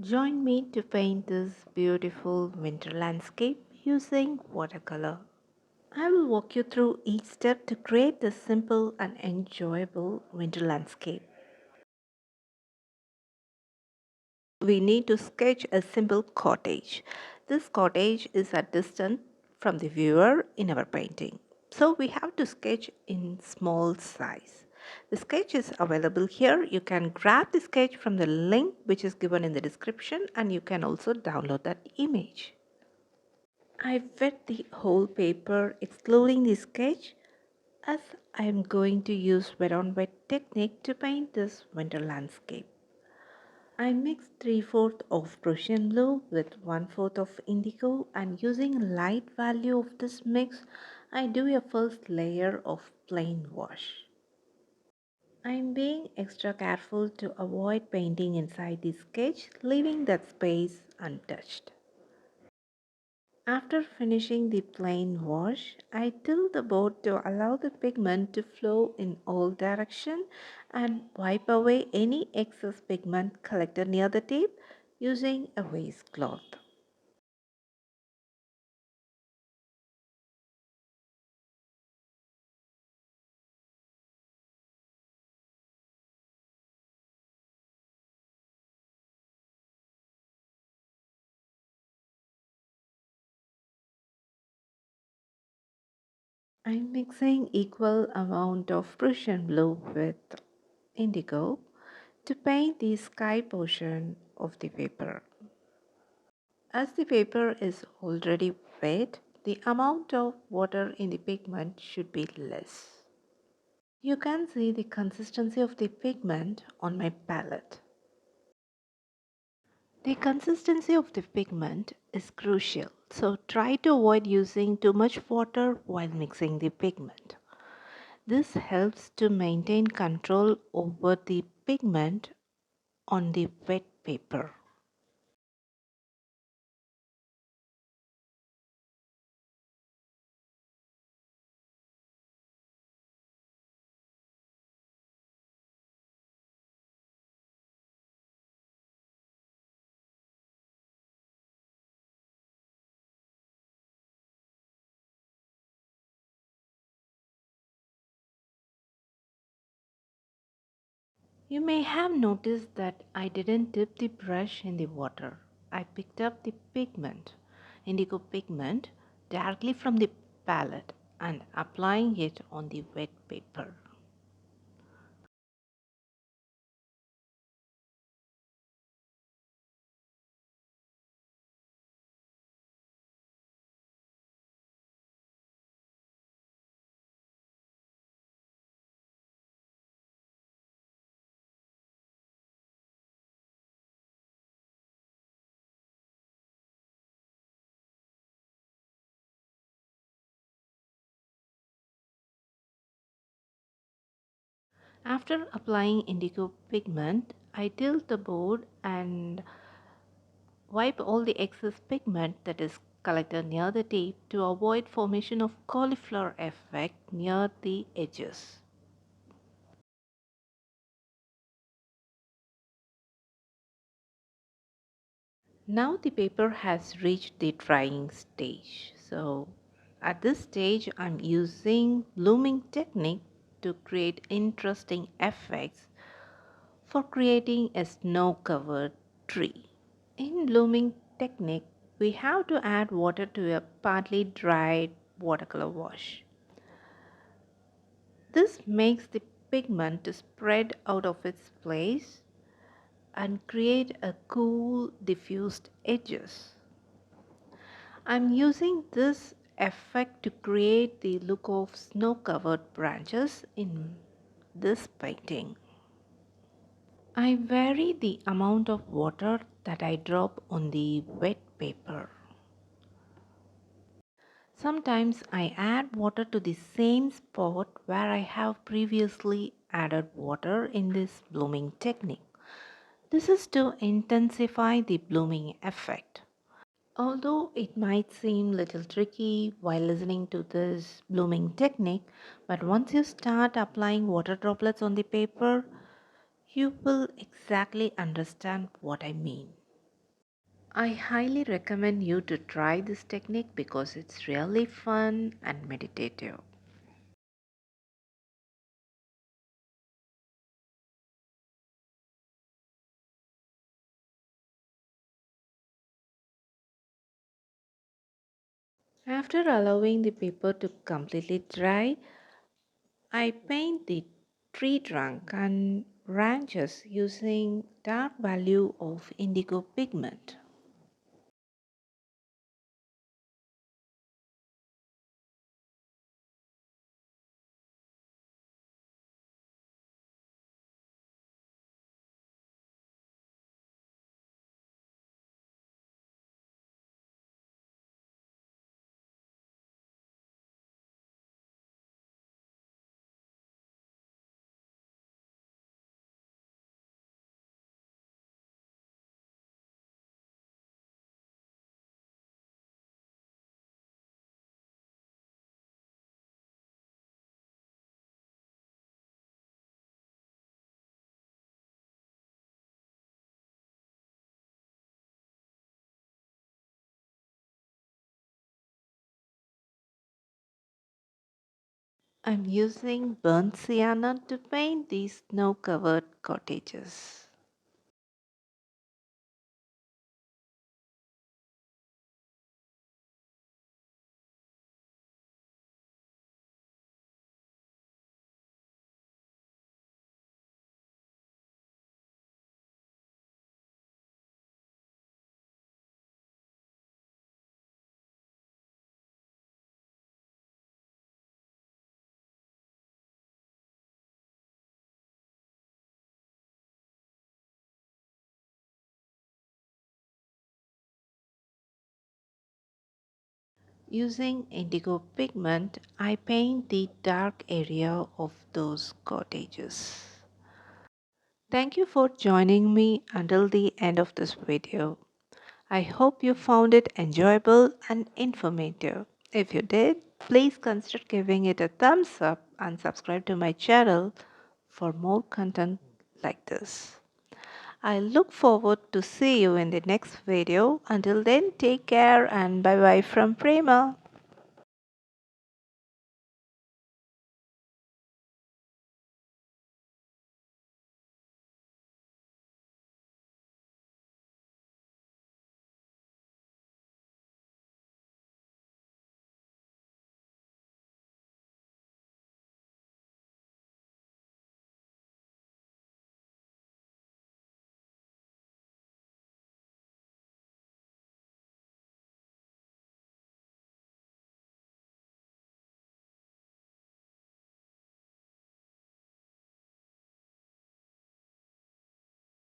Join me to paint this beautiful winter landscape using watercolor. I will walk you through each step to create this simple and enjoyable winter landscape. We need to sketch a simple cottage. This cottage is at distance from the viewer in our painting. So we have to sketch in small size. The sketch is available here. You can grab the sketch from the link which is given in the description, and you can also download that image. I wet the whole paper excluding the sketch as I am going to use wet on wet technique to paint this winter landscape. I mix 3/4 of Prussian blue with 1/4 of indigo, and using a light value of this mix, I do a first layer of plain wash. I am being extra careful to avoid painting inside the sketch, leaving that space untouched. After finishing the plain wash, I tilt the board to allow the pigment to flow in all directions and wipe away any excess pigment collected near the tip using a wastecloth. I'm mixing equal amount of Prussian blue with indigo to paint the sky portion of the paper. As the paper is already wet, the amount of water in the pigment should be less. You can see the consistency of the pigment on my palette. The consistency of the pigment is crucial, so try to avoid using too much water while mixing the pigment. This helps to maintain control over the pigment on the wet paper. You may have noticed that I didn't dip the brush in the water. I picked up the pigment, indigo pigment, directly from the palette and applying it on the wet paper. After applying indigo pigment, I tilt the board and wipe all the excess pigment that is collected near the tip to avoid formation of cauliflower effect near the edges. Now the paper has reached the drying stage. So at this stage I'm using blooming technique to create interesting effects for creating a snow covered tree. In blooming technique, we have to add water to a partly dried watercolor wash. This makes the pigment to spread out of its place and create a cool diffused edges. I'm using this effect to create the look of snow covered branches in this painting. I vary the amount of water that I drop on the wet paper. Sometimes I add water to the same spot where I have previously added water in this blooming technique. This is to intensify the blooming effect. Although it might seem little tricky while listening to this blooming technique, but once you start applying water droplets on the paper, you will exactly understand what I mean. I highly recommend you to try this technique because it's really fun and meditative. After allowing the paper to completely dry, I paint the tree trunk and branches using dark value of indigo pigment. I'm using burnt sienna to paint these snow-covered cottages. Using indigo pigment, I paint the dark area of those cottages. Thank you for joining me until the end of this video. I hope you found it enjoyable and informative. If you did, please consider giving it a thumbs up and subscribe to my channel for more content like this. I look forward to see you in the next video. Until then, take care and bye bye from Prema.